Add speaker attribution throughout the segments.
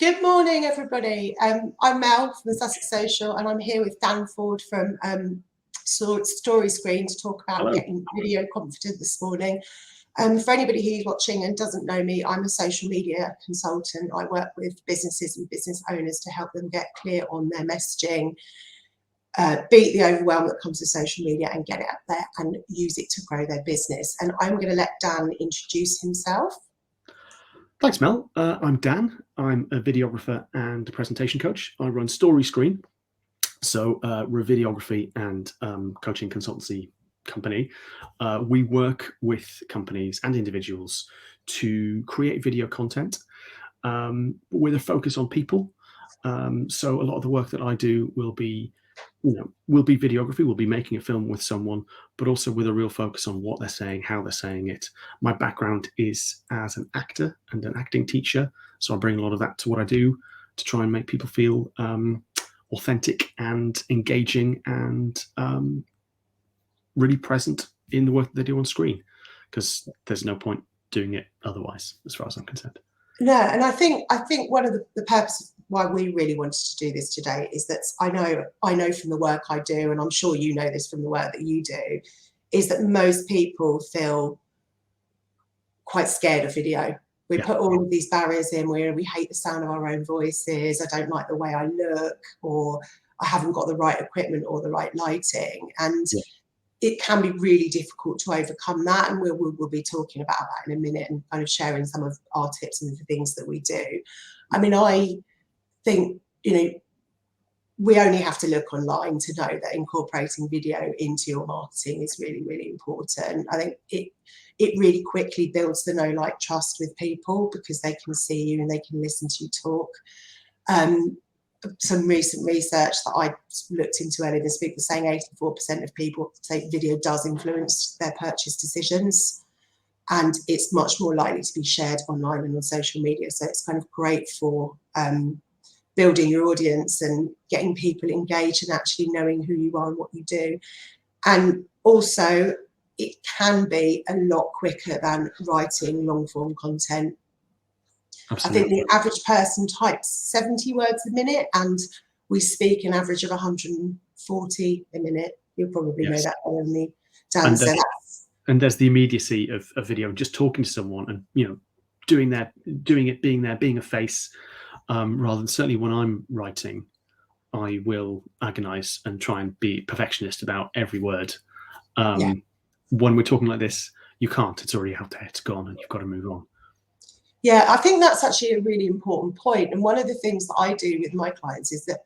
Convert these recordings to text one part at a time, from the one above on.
Speaker 1: Good morning, everybody. I'm Mel from the Sussex Social, and I'm here with Dan Ford from Story Screen to talk about getting video confident this morning. For anybody who's watching and doesn't know me, I'm a social media consultant. I work with businesses and business owners to help them get clear on their messaging, beat the overwhelm that comes with social media and get it out there and use it to grow their business. And I'm going to let Dan introduce himself.
Speaker 2: Thanks, Mel. I'm Dan. I'm a videographer and a presentation coach. I run Story Screen, so we're a videography and coaching consultancy company. We work with companies and individuals to create video content with a focus on people. So a lot of the work that I do will be videography. We'll be making a film with someone, but also with a real focus on what they're saying, how they're saying it. My background is as an actor and an acting teacher, so I bring a lot of that to what I do to try and make people feel authentic and engaging and really present in the work that they do on screen, because there's no point doing it otherwise, as far as I'm concerned.
Speaker 1: No, and I think one of the purposes why we really wanted to do this today is that I know from the work I do, and I'm sure you know this from the work that you do, is that most people feel quite scared of video. We put all of these barriers in where we hate the sound of our own voices, I don't like the way I look, or I haven't got the right equipment or the right lighting. And it can be really difficult to overcome that, and we'll be talking about that in a minute and kind of sharing some of our tips and the things that we do. I mean, I think, we only have to look online to know that incorporating video into your marketing is really, really important. I think it really quickly builds the know, like, trust with people, because they can see you and they can listen to you talk. Some recent research that I looked into earlier this week was saying 84% of people say video does influence their purchase decisions, and it's much more likely to be shared online and on social media. So it's kind of great for building your audience and getting people engaged and actually knowing who you are and what you do. And also, it can be a lot quicker than writing long form content. Absolutely. I think the average person types 70 words a minute, and we speak an average of 140 a minute. You'll probably know that better than me, Dan.
Speaker 2: And there's the immediacy of video, just talking to someone and doing it, being there, being a face, rather than, certainly when I'm writing, I will agonize and try and be perfectionist about every word. When we're talking like this, you can't. It's already out there. It's gone, and you've got to move on.
Speaker 1: Yeah, I think that's actually a really important point. And one of the things that I do with my clients is that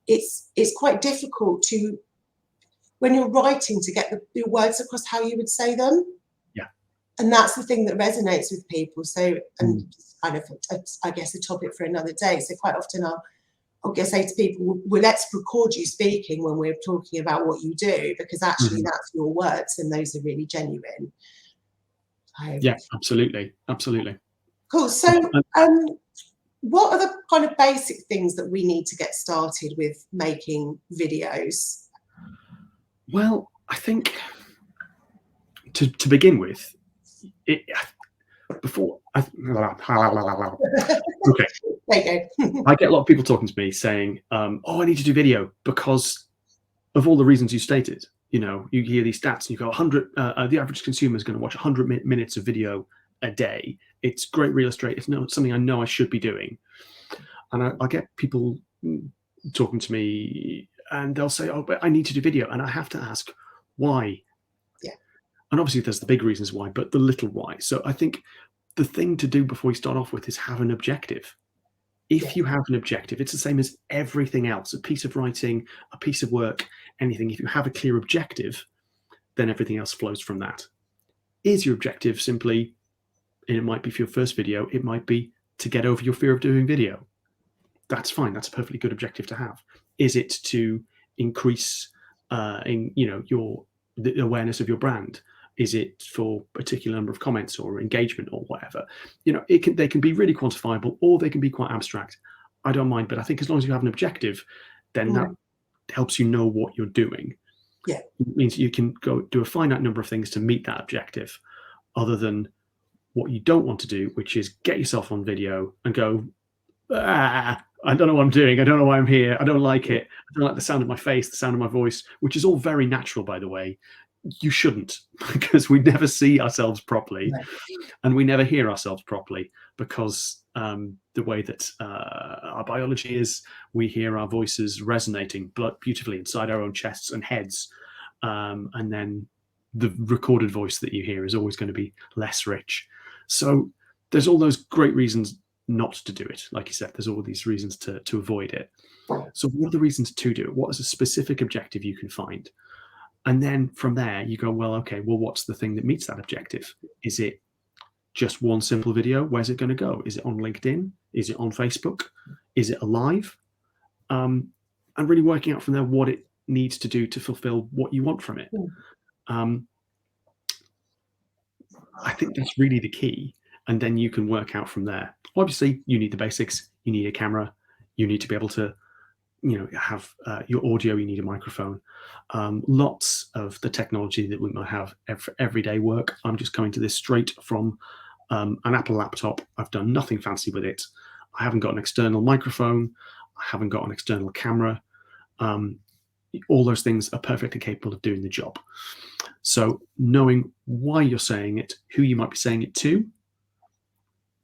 Speaker 1: it's quite difficult to, when you're writing, to get your words across how you would say them.
Speaker 2: Yeah.
Speaker 1: And that's the thing that resonates with people. So, and kind of, I guess, a topic for another day. So quite often I'll say to people, well, let's record you speaking when we're talking about what you do, because actually that's your words and those are really genuine.
Speaker 2: Yeah, absolutely. Absolutely.
Speaker 1: Cool. So what are the kind of basic things that we need to get started with making videos?
Speaker 2: Well, I think to begin with, okay.
Speaker 1: There you go.
Speaker 2: I get a lot of people talking to me saying, oh, I need to do video because of all the reasons you stated. You hear these stats and you go, 100, the average consumer is going to watch 100 minutes of video a day. It's great real estate. It's something I know I should be doing. And I get people talking to me and they'll say, oh, but I need to do video. And I have to ask why.
Speaker 1: Yeah.
Speaker 2: And obviously there's the big reasons why, but the little why. So I think the thing to do before you start off with is have an objective. If you have an objective, it's the same as everything else, a piece of writing, a piece of work, anything. If you have a clear objective, then everything else flows from that. Is your objective simply, and it might be for your first video, it might be to get over your fear of doing video. That's fine. That's a perfectly good objective to have. Is it to increase the awareness of your brand? Is it for a particular number of comments or engagement or whatever? They can be really quantifiable or they can be quite abstract. I don't mind, but I think as long as you have an objective, then that helps you know what you're doing.
Speaker 1: Yeah.
Speaker 2: It means you can go do a finite number of things to meet that objective, other than what you don't want to do, which is get yourself on video and go, I don't know what I'm doing. I don't know why I'm here. I don't like it. I don't like the sound of my face, the sound of my voice, which is all very natural, by the way. You shouldn't, because we never see ourselves properly,
Speaker 1: Right.
Speaker 2: and we never hear ourselves properly, because the way that our biology is, we hear our voices resonating beautifully inside our own chests and heads, and then the recorded voice that you hear is always going to be less rich. So there's all those great reasons not to do it. Like you said, there's all these reasons to avoid it. So what are the reasons to do it? What is a specific objective you can find? And then from there, you go, well, okay, well, what's the thing that meets that objective? Is it just one simple video? Where's it going to go? Is it on LinkedIn? Is it on Facebook? Is it alive? And really working out from there what it needs to do to fulfill what you want from it. I think that's really the key. And then you can work out from there. Obviously, you need the basics. You need a camera. You need to be able to, have your audio. You need a microphone. Lots of the technology that we might have for everyday work. I'm just coming to this straight from an Apple laptop. I've done nothing fancy with it. I haven't got an external microphone. I haven't got an external camera. All those things are perfectly capable of doing the job. So knowing why you're saying it, who you might be saying it to,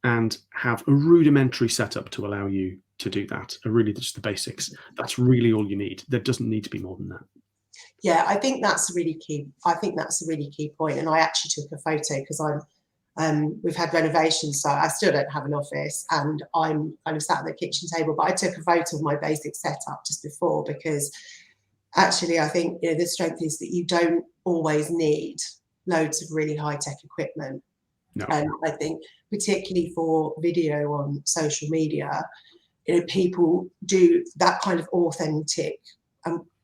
Speaker 2: and have a rudimentary setup to allow you to do that, are really just the basics. That's really all you need. There doesn't need to be more than that.
Speaker 1: Yeah, I think that's really key. I think that's a really key point. And I actually took a photo because we've had renovations, so I still don't have an office, and I'm kind of sat at the kitchen table. But I took a photo of my basic setup just before, because actually I think the strength is that you don't always need loads of really high tech equipment.
Speaker 2: No.
Speaker 1: And I think particularly for video on social media, people do that kind of authentic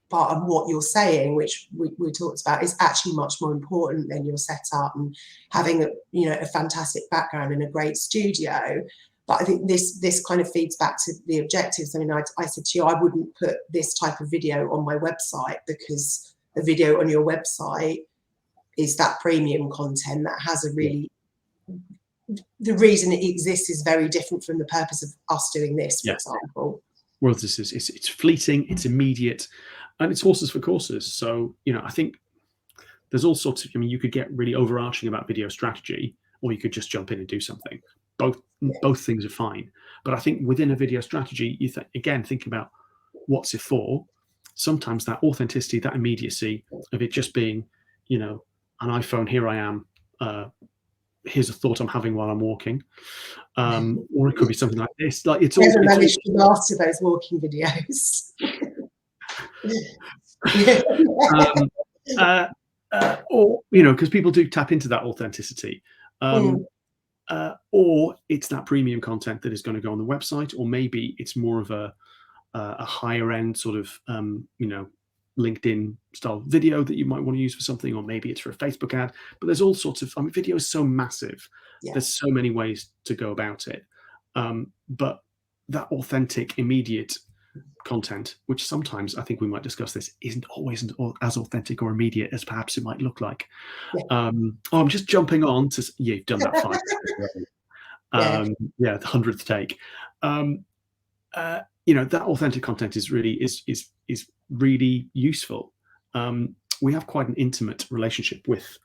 Speaker 1: part of what you're saying, which we talked about, is actually much more important than your setup and having a fantastic background in a great studio. But I think this kind of feeds back to the objectives. I mean, I said to you, I wouldn't put this type of video on my website, because a video on your website is that premium content that has a really, the reason it exists is very different from the purpose of us doing this, for example.
Speaker 2: Well, it's fleeting, it's immediate, and it's horses for courses. So, I think there's all sorts of, you could get really overarching about video strategy, or you could just jump in and do something. Both things are fine. But I think within a video strategy, you think about what's it for. Sometimes that authenticity, that immediacy of it just being, an iPhone, here I am, here's a thought I'm having while I'm walking, or it could be something like this. Like it's
Speaker 1: never managed to master those walking videos.
Speaker 2: Or because people do tap into that authenticity, or it's that premium content that is going to go on the website, or maybe it's more of a higher end sort of LinkedIn style video that you might want to use for something, or maybe it's for a Facebook ad. But there's all sorts of, video is so massive. Yeah. There's so many ways to go about it. But that authentic, immediate content, which sometimes I think we might discuss this, isn't always as authentic or immediate as perhaps it might look like. Yeah. I'm just jumping on to, you've done that 5 the 100th take. That authentic content is really is really useful. We have quite an intimate relationship with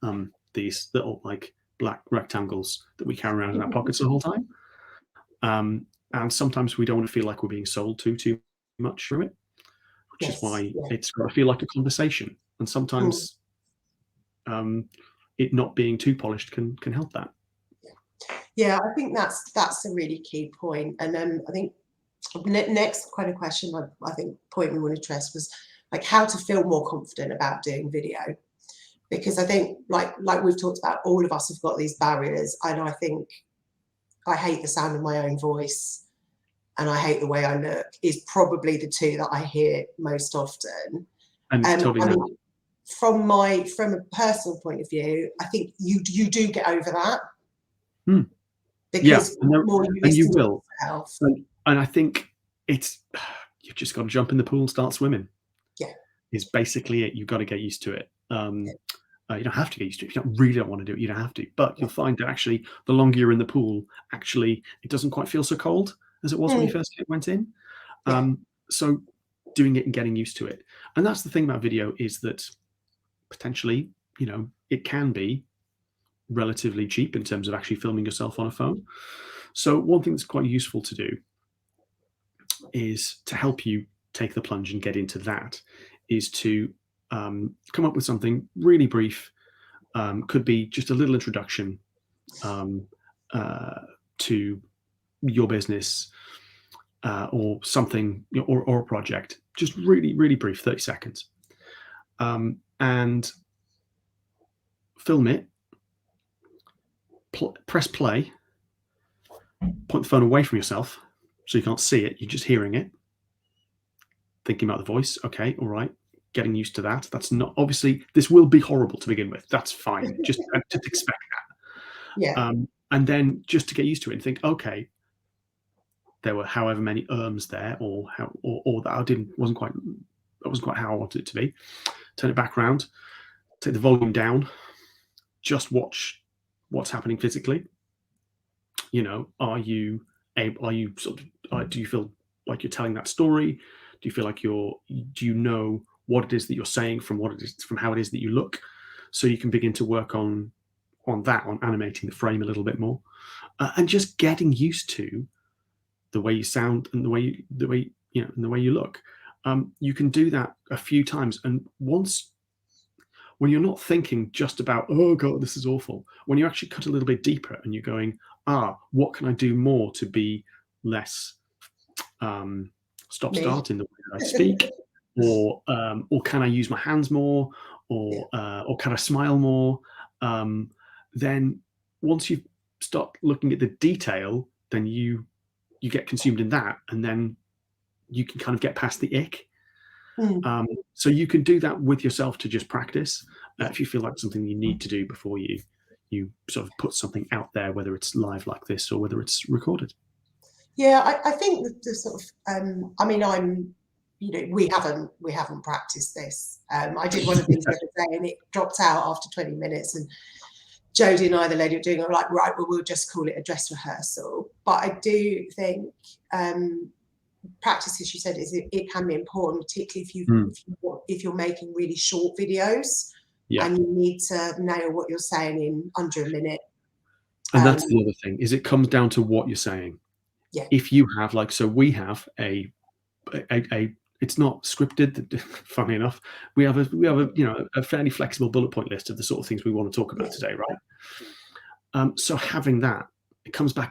Speaker 2: these little black rectangles that we carry around in our pockets the whole time, and sometimes we don't want to feel like we're being sold too much from it, which is why it's got to feel like a conversation. And sometimes it not being too polished can help that.
Speaker 1: Yeah, I think that's a really key point. And I think next kind of question, I think point we want to address was how to feel more confident about doing video, because I think like we've talked about, all of us have got these barriers, and I think I hate the sound of my own voice and I hate the way I look is probably the two that I hear most often.
Speaker 2: And totally
Speaker 1: from a personal point of view, I think you do get over that. Because more you will.
Speaker 2: And I think you've just got to jump in the pool and start swimming.
Speaker 1: Yeah,
Speaker 2: is basically it. You've got to get used to it. You don't have to get used to it. If you really don't want to do it, you don't have to. But you'll find that actually, the longer you're in the pool, actually, it doesn't quite feel so cold. as it was when you first went in.
Speaker 1: Yeah.
Speaker 2: So doing it and getting used to it. And that's the thing about video, is that potentially, you know, it can be relatively cheap in terms of actually filming yourself on a phone. So one thing that's quite useful to do is, to help you take the plunge and get into that, is to come up with something really brief. Could be just a little introduction to your business, or something, or a project. Just really, really brief, 30 seconds. And film it, press play, point the phone away from yourself so you can't see it, you're just hearing it, thinking about the voice. Okay, all right, getting used to that. That's not, obviously, this will be horrible to begin with. That's fine. Just expect that.
Speaker 1: Yeah.
Speaker 2: And then just to get used to it and think, okay, there were however many ums there, or that wasn't quite how I wanted it to be. Turn it back around, take the volume down, just watch what's happening physically. You know, do you feel like you're telling that story? Do you feel like do you know what it is that you're saying from how it is that you look? So you can begin to work on animating the frame a little bit more, and just getting used to the way you sound and the way you look. You can do that a few times, and when you're not thinking just about, oh god, this is awful, when you actually cut a little bit deeper and you're going, what can I do more to be less stop-start in the way that I speak, or can I use my hands more, or can I smile more? Then once you start looking at the detail, then you get consumed in that, and then you can kind of get past the ick. So you can do that with yourself to just practice, if you feel like something you need to do before you sort of put something out there, whether it's live like this or whether it's recorded.
Speaker 1: Yeah, I think the sort of, I mean, we haven't practiced this. I did one of these the other day and it dropped out after 20 minutes, and Jodie and I, the lady, were doing it, like, right, well, we'll just call it a dress rehearsal. But I do think practice, as you said, it can be important, particularly if you're making really short videos, and you need to nail what you're saying in under a minute.
Speaker 2: And that's the other thing, is it comes down to what you're saying.
Speaker 1: Yeah.
Speaker 2: If you have, like, so we have a it's not scripted, funny enough. We have a fairly flexible bullet point list of the sort of things we want to talk about today, right? So having that, it comes back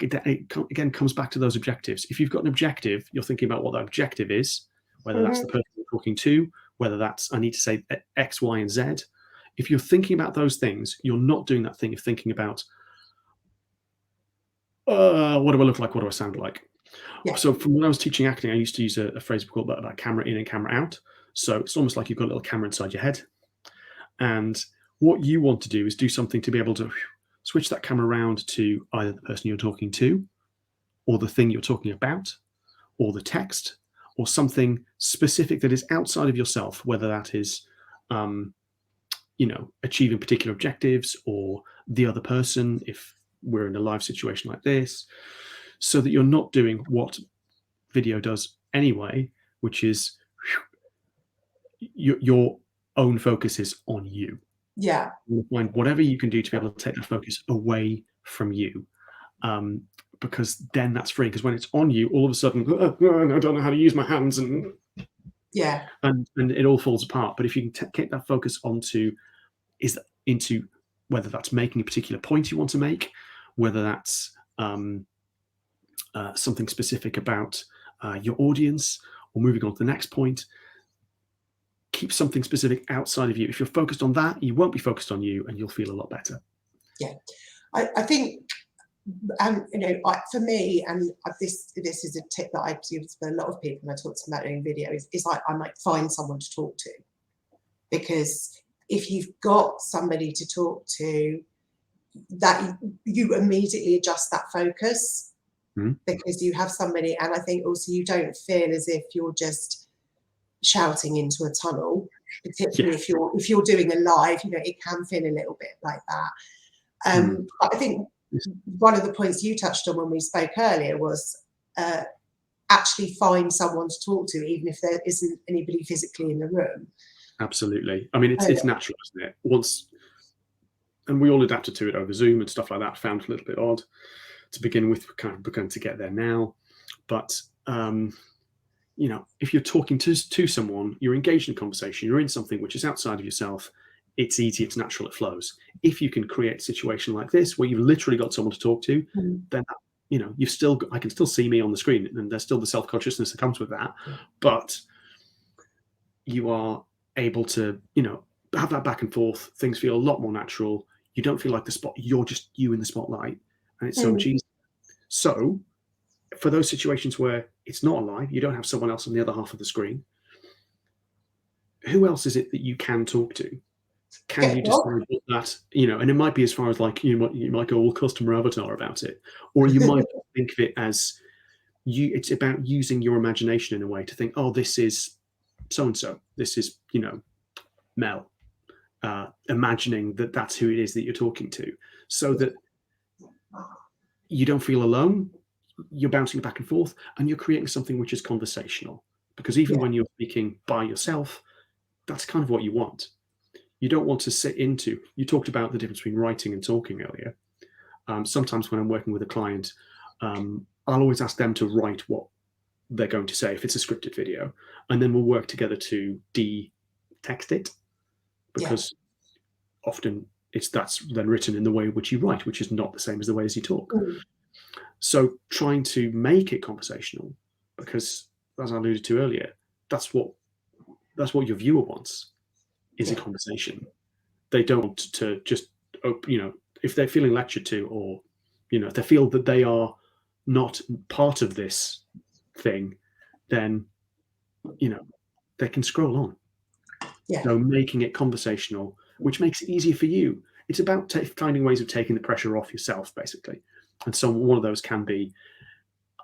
Speaker 2: to those objectives. If you've got an objective, you're thinking about what that objective is, whether that's the person you're talking to, whether that's, I need to say X, Y, and Z. If you're thinking about those things, you're not doing that thing of thinking about, what do I look like? What do I sound like? Yeah. So from when I was teaching acting, I used to use a phrase called about camera in and camera out. So it's almost like you've got a little camera inside your head. And what you want to do is do something to be able to switch that camera around to either the person you're talking to, or the thing you're talking about, or the text, or something specific that is outside of yourself, whether that is, achieving particular objectives, or the other person, if we're in a live situation like this, so that you're not doing what video does anyway, which is your own focus is on you.
Speaker 1: Yeah.
Speaker 2: You find whatever you can do to be able to take that focus away from you, because then that's free. Because when it's on you, all of a sudden, I don't know how to use my hands, and it all falls apart. But if you can take that focus into whether that's making a particular point you want to make, whether that's something specific about your audience, or moving on to the next point, keep something specific outside of you. If you're focused on that, you won't be focused on you, and you'll feel a lot better.
Speaker 1: Yeah, I think, for me, and this is a tip that I give to a lot of people when I talk to them about doing video, is like, I might find someone to talk to, because if you've got somebody to talk to, that you immediately adjust that focus, because you have somebody. And I think also you don't feel as if you're just shouting into a tunnel, particularly if you're doing a live, it can feel a little bit like that. I think one of the points you touched on when we spoke earlier was actually find someone to talk to, even if there isn't anybody physically in the room.
Speaker 2: Absolutely. I mean, it's natural, isn't it? And we all adapted to it over Zoom and stuff like that. Found it a little bit odd to begin with. We're kind of begun to get there now, but you know, if you're talking to someone, you're engaged in a conversation, you're in something which is outside of yourself. It's easy, it's natural, it flows. If you can create a situation like this where you've literally got someone to talk to, then you know, I can still see me on the screen, and there's still the self-consciousness that comes with that, but you are able to, you know, have that back and forth. Things feel a lot more natural. You don't feel like you're just you in the spotlight, and it's so much easier. So for those situations where it's not alive, you don't have someone else on the other half of the screen, who else is it that you can talk to? Can you decide that, you know, and it might be as far as like, you might go all customer avatar about it, or you might think of it as it's about using your imagination in a way to think, oh, this is so-and-so, this is, you know, Mel, imagining that that's who it is that you're talking to, so that you don't feel alone. You're bouncing back and forth, and you're creating something which is conversational, because even when you're speaking by yourself, that's kind of what you want. You don't want to sit into, you talked about the difference between writing and talking earlier. Sometimes when I'm working with a client, I'll always ask them to write what they're going to say if it's a scripted video, and then we'll work together to de-text it, because often that's then written in the way in which you write, which is not the same as the way as you talk. So trying to make it conversational, because as I alluded to earlier, that's what your viewer wants, is a conversation. They don't want to just, you know, if they're feeling lectured to, or, you know, if they feel that they are not part of this thing, then, you know, they can scroll on. So making it conversational, which makes it easier for you. It's about finding ways of taking the pressure off yourself, basically. And so one of those can be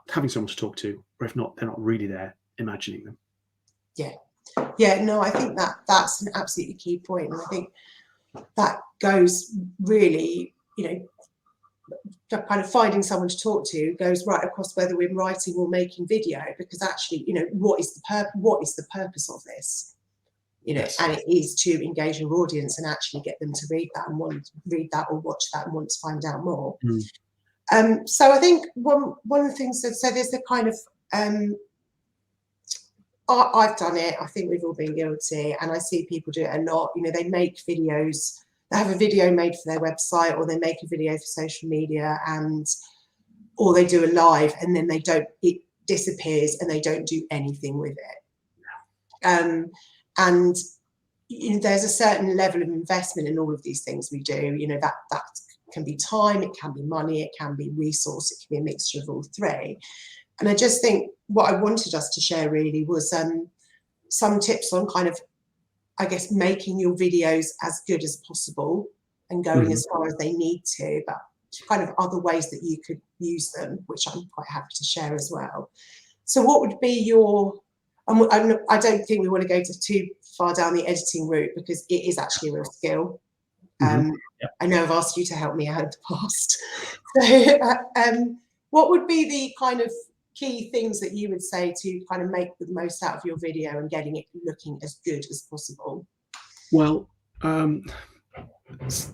Speaker 2: having someone to talk to, or if not, they're not really there, imagining them.
Speaker 1: No, I think that's an absolutely key point, and I think that goes really, you know, kind of finding someone to talk to goes right across whether we're writing or making video, because actually, you know, what is the purpose of this? You know, and it is to engage your audience and actually get them to read that and want to read that or watch that and want to find out more. So I think one of the things that, so there's the kind of I've done it. I think we've all been guilty, and I see people do it a lot. You know, they make videos, they have a video made for their website, or they make a video for social media, or they do a live, and then it disappears and they don't do anything with it. And you know, there's a certain level of investment in all of these things we do. You know, that can be time, it can be money, it can be resource, it can be a mixture of all three. And I just think what I wanted us to share really was some tips on kind of, I guess, making your videos as good as possible and going as far as they need to, but kind of other ways that you could use them, which I'm quite happy to share as well. So what would be your, I don't think we want to go too far down the editing route, because it is actually a real skill. I know I've asked you to help me out in the past. So what would be the kind of key things that you would say to kind of make the most out of your video and getting it looking as good as possible?
Speaker 2: Well,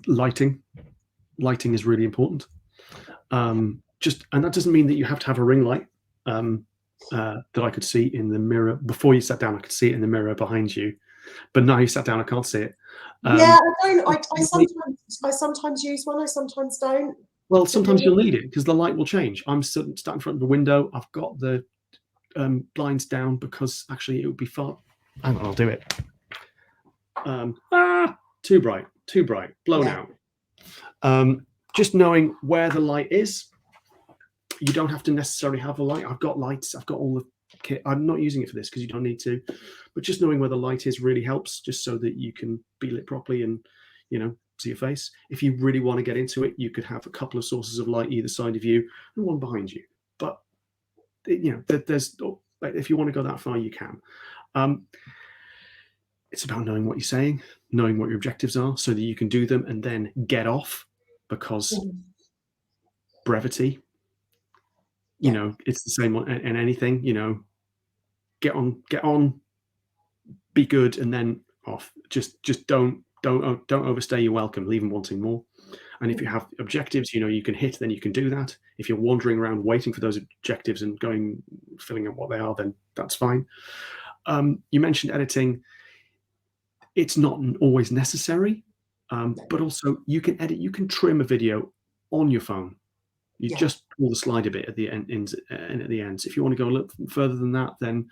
Speaker 2: lighting is really important. And that doesn't mean that you have to have a ring light that I could see in the mirror. Before you sat down, I could see it in the mirror behind you, but now you sat down, I can't see it.
Speaker 1: I don't. I sometimes use one. I sometimes don't.
Speaker 2: Well, sometimes you'll need it because the light will change. I'm sat in front of the window. I've got the blinds down because actually it would be far. Hang on, I'll do it. Too bright, blown out. Just knowing where the light is. You don't have to necessarily have a light. I've got lights. I've got all the kit. I'm not using it for this because you don't need to. But just knowing where the light is really helps, just so that you can be lit properly and, you know, see your face. If you really want to get into it, you could have a couple of sources of light either side of you and one behind you. But, you know, there's, if you want to go that far, you can. It's about knowing what you're saying, knowing what your objectives are so that you can do them and then get off, because brevity, you know, it's the same in anything, you know, get on, be good, and then off. Just don't overstay your welcome. Leave them wanting more. And if you have objectives, you know, you can hit, then you can do that. If you're wandering around waiting for those objectives and filling out what they are, then that's fine. You mentioned editing. It's not always necessary, but also you can edit, you can trim a video on your phone. You just pull the slider bit at the end, and at the ends. If you want to go a little further than that, then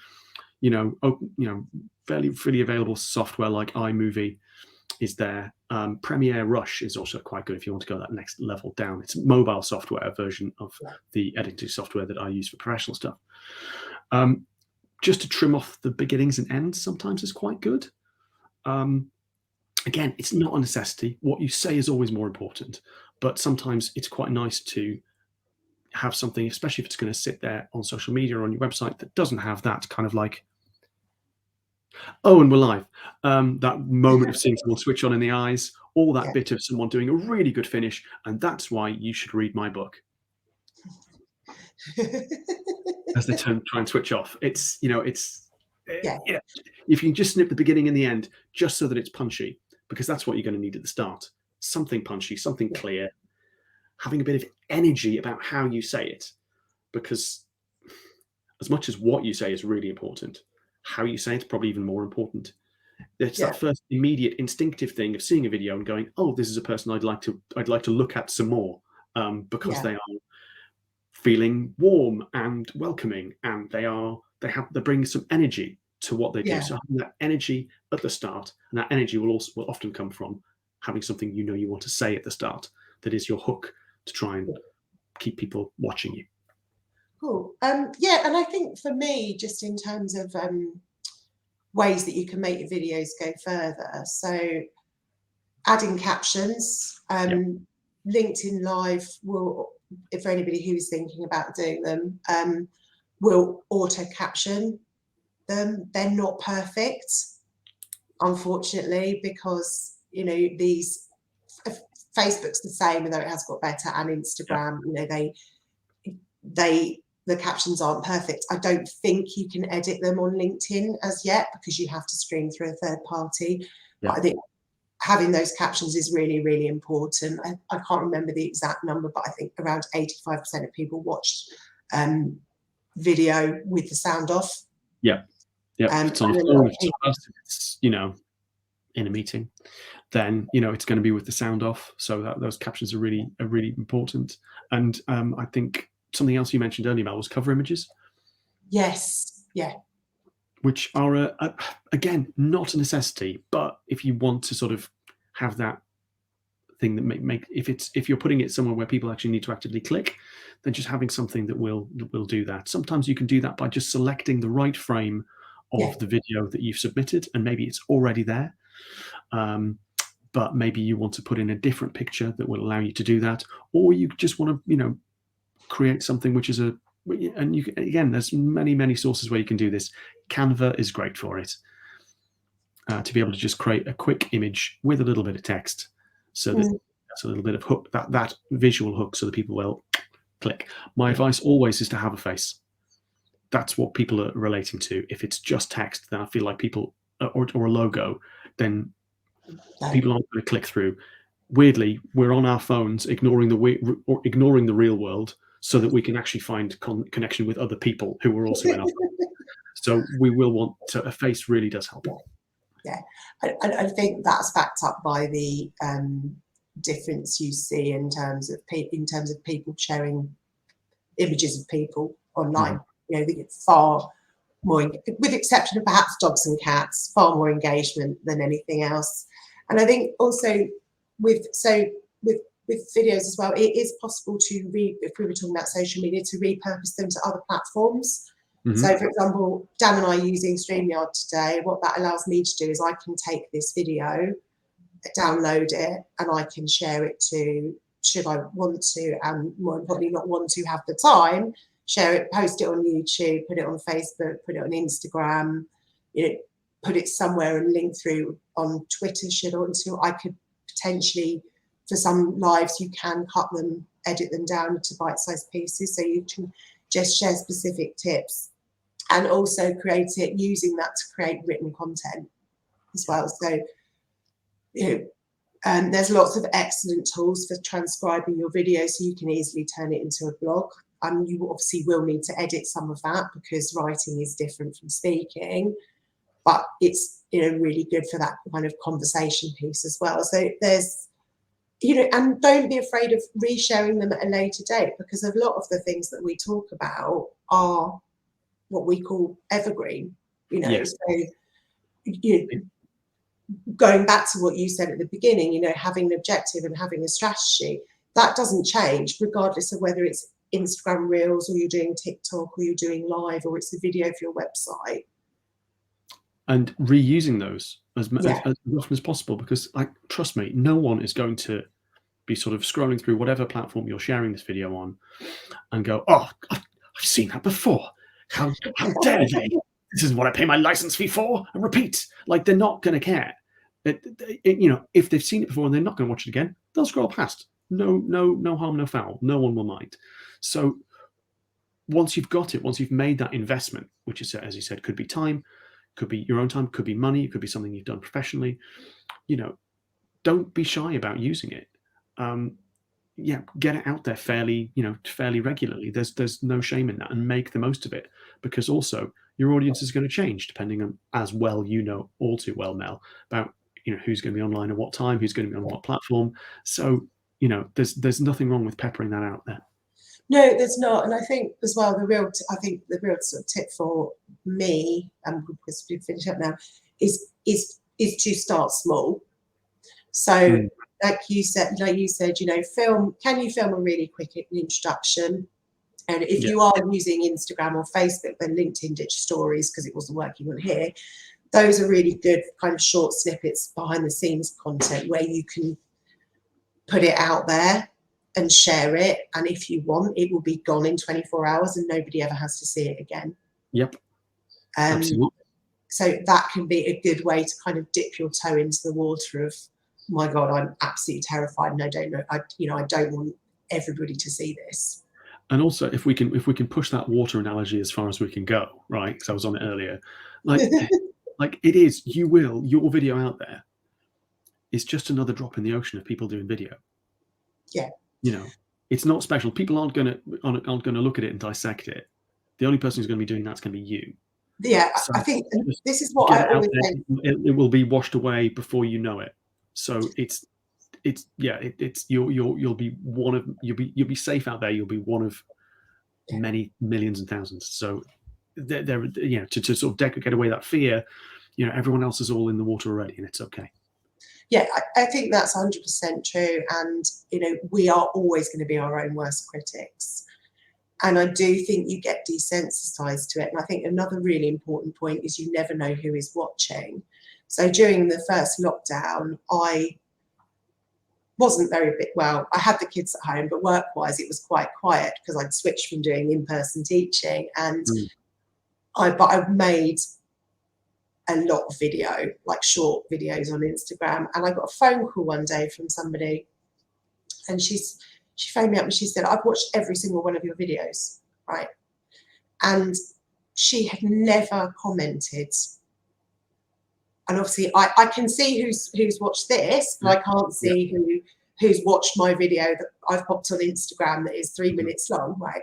Speaker 2: fairly available software like iMovie is there. Premiere Rush is also quite good if you want to go that next level down. It's a mobile software version of the editing software that I use for professional stuff. Just to trim off the beginnings and ends sometimes is quite good. Again, it's not a necessity. What you say is always more important, but sometimes it's quite nice to have something, especially if it's going to sit there on social media or on your website, that doesn't have that kind of like, oh, and we're live. That moment of seeing someone switch on in the eyes, or that bit of someone doing a really good finish, and that's why you should read my book. As they try and switch off. It's, you know, if you can just snip the beginning and the end, just so that it's punchy, because that's what you're going to need at the start. Something punchy, something clear, having a bit of energy about how you say it, because as much as what you say is really important, how you say it's probably even more important. It's that first immediate instinctive thing of seeing a video and going, oh, this is a person I'd like to look at some more, because they are feeling warm and welcoming, and they bring some energy to what they do. So having that energy at the start, and that energy will often come from having something you know you want to say at the start that is your hook to try and keep people watching you.
Speaker 1: Cool. And I think for me, just in terms of ways that you can make your videos go further, so adding captions, LinkedIn Live will, if for anybody who's thinking about doing them, will auto caption them. They're not perfect, unfortunately, because, you know, these Facebook's the same, although it has got better, and Instagram, you know, the captions aren't perfect. I don't think you can edit them on LinkedIn as yet, because you have to stream through a third party. But I think having those captions is really, really important. I can't remember the exact number, but I think around 85% of people watched video with the sound off.
Speaker 2: It's on a phone, it's, you know, in a meeting, then, you know, it's going to be with the sound off. So those captions are really important. And I think something else you mentioned earlier, Mel, was cover images. Yes. Yeah. Which are again, not a necessity, but if you want to sort of have that thing that if you're putting it somewhere where people actually need to actively click, then just having something that will do that. Sometimes you can do that by just selecting the right frame of the video that you've submitted, and maybe it's already there. But maybe you want to put in a different picture that will allow you to do that, or you just want to, you know, create something which is and you can, again, there's many sources where you can do this. Canva is great for it, to be able to just create a quick image with a little bit of text, so that that's a little bit of hook, that visual hook, so that people will click. My advice always is to have a face. That's what people are relating to. If it's just text, then I feel like people, or a logo, then people aren't going to click through. Weirdly, we're on our phones ignoring the real world, so that we can actually find connection with other people who are also in our phone. So we will want to, a face really does help.
Speaker 1: Yeah, I think that's backed up by the difference you see in terms of people sharing images of people online. You know, they get far more, with the exception of perhaps dogs and cats, far more engagement than anything else. And I think also with videos as well, it is possible to if we were talking about social media, to repurpose them to other platforms. So, for example, Dan and I are using StreamYard today. What that allows me to do is I can take this video, download it, and I can share it to, should I want to, and more importantly not want to have the time, share it, post it on YouTube, put it on Facebook, put it on Instagram, you know, put it somewhere and link through on Twitter, should I want to. I could potentially, for some lives, you can cut them, edit them down to bite-sized pieces, so you can just share specific tips, and also using that to create written content as well. So, there's lots of excellent tools for transcribing your video, so you can easily turn it into a blog. You obviously will need to edit some of that because writing is different from speaking, but it's really good for that kind of conversation piece as well. So there's, and don't be afraid of resharing them at a later date, because a lot of the things that we talk about are what we call evergreen.
Speaker 2: Yes.
Speaker 1: So going back to what you said at the beginning, having an objective and having a strategy, that doesn't change regardless of whether it's Instagram Reels or you're doing TikTok or you're doing live or it's a video for your website.
Speaker 2: And reusing those as often as possible, because trust me, no one is going to be sort of scrolling through whatever platform you're sharing this video on and go, oh, I've seen that before. How dare they? This is what I pay my license fee for, and repeat. Like, they're not going to care. If they've seen it before and they're not going to watch it again, they'll scroll past. No harm, no foul. No one will mind. So once you've got it, once you've made that investment, which is, as you said, could be time, could be your own time, could be money, it could be something you've done professionally, don't be shy about using it. Get it out there fairly regularly. There's no shame in that, and make the most of it, because also your audience is going to change depending on, as well, all too well, Mel, about who's going to be online at what time, who's going to be on what platform. So there's nothing wrong with peppering that out there.
Speaker 1: No, there's not. And I think as well, the real sort of tip for me, because we finish up now, is to start small. So like you said, can you film a really quick introduction? And if you are using Instagram or Facebook, then LinkedIn ditch stories because it wasn't working on here. Those are really good kind of short snippets, behind the scenes content where you can put it out there and share it. And if you want, it will be gone in 24 hours and nobody ever has to see it again.
Speaker 2: Yep. Absolutely.
Speaker 1: So that can be a good way to kind of dip your toe into the water of, my God, I'm absolutely terrified and I don't know, I don't want everybody to see this.
Speaker 2: And also, if we can push that water analogy as far as we can go, right? Because I was on it earlier, like it is, your video out there is just another drop in the ocean of people doing video.
Speaker 1: Yeah.
Speaker 2: It's not special. People aren't going to look at it and dissect it. The only person who's going to be doing that's going to be you.
Speaker 1: Yeah, so I think this is what I always say.
Speaker 2: It will be washed away before you know it. So you'll be safe out there. You'll be one of many millions and thousands. So to sort of get away that fear, everyone else is all in the water already, and it's okay.
Speaker 1: Yeah, I think that's 100% true. And, we are always going to be our own worst critics. And I do think you get desensitized to it. And I think another really important point is you never know who is watching. So during the first lockdown, I wasn't very big. Well, I had the kids at home, but work-wise, it was quite quiet because I'd switched from doing in-person teaching. And I've made a lot of video, like short videos on Instagram. And I got a phone call one day from somebody, and she phoned me up and she said, I've watched every single one of your videos, right? And she had never commented. And obviously I can see who's watched this, but I can't see who's watched my video that I've popped on Instagram that is 3 minutes long, right?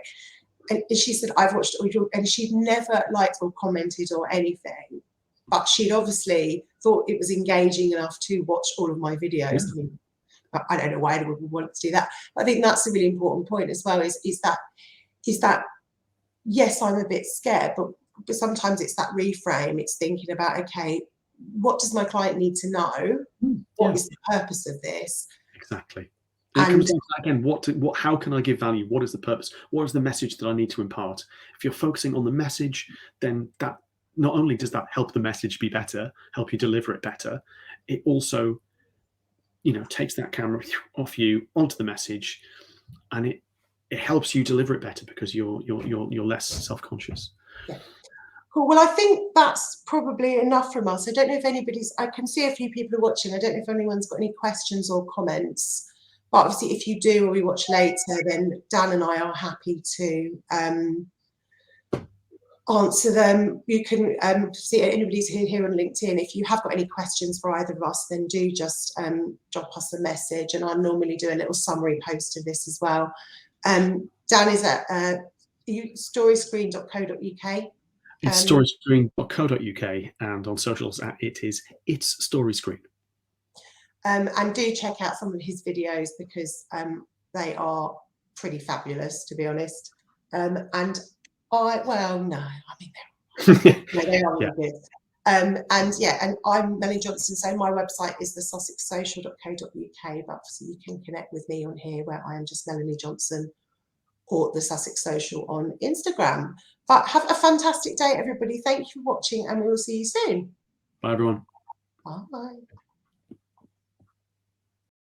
Speaker 1: And she said, I've watched all your, and she'd never liked or commented or anything, but she'd obviously thought it was engaging enough to watch all of my videos. I mean, I don't know why anyone would want to do that. I think that's a really important point as well, is that yes, I'm a bit scared, but sometimes it's that reframe. It's thinking about, okay, what does my client need to know? What is the purpose of this?
Speaker 2: Exactly. And it comes down to, again, how can I give value? What is the purpose? What is the message that I need to impart? If you're focusing on the message, then that not only does that help the message be better, help you deliver it better, it also takes that camera off you onto the message, and it helps you deliver it better because you're less self-conscious.
Speaker 1: Yeah. Cool. Well, I think that's probably enough from us. I don't know if I can see a few people are watching. I don't know if anyone's got any questions or comments, but obviously if you do or we watch later, then Dan and I are happy to answer them. You can see anybody's here on LinkedIn. If you have got any questions for either of us, then do just drop us a message, and I'll normally do a little summary post of this as well. Dan is at storyscreen.co.uk.
Speaker 2: It's storyscreen.co.uk, and on socials it's Storyscreen.
Speaker 1: And do check out some of his videos, because they are pretty fabulous, to be honest. And they are really good. And I'm Melanie Johnson. So my website is the sussexsocial.co.uk, but obviously you can connect with me on here, where I am just Melanie Johnson, or the Sussex Social on Instagram. But have a fantastic day, everybody. Thank you for watching, and we will see you soon.
Speaker 2: Bye, everyone.
Speaker 1: Bye.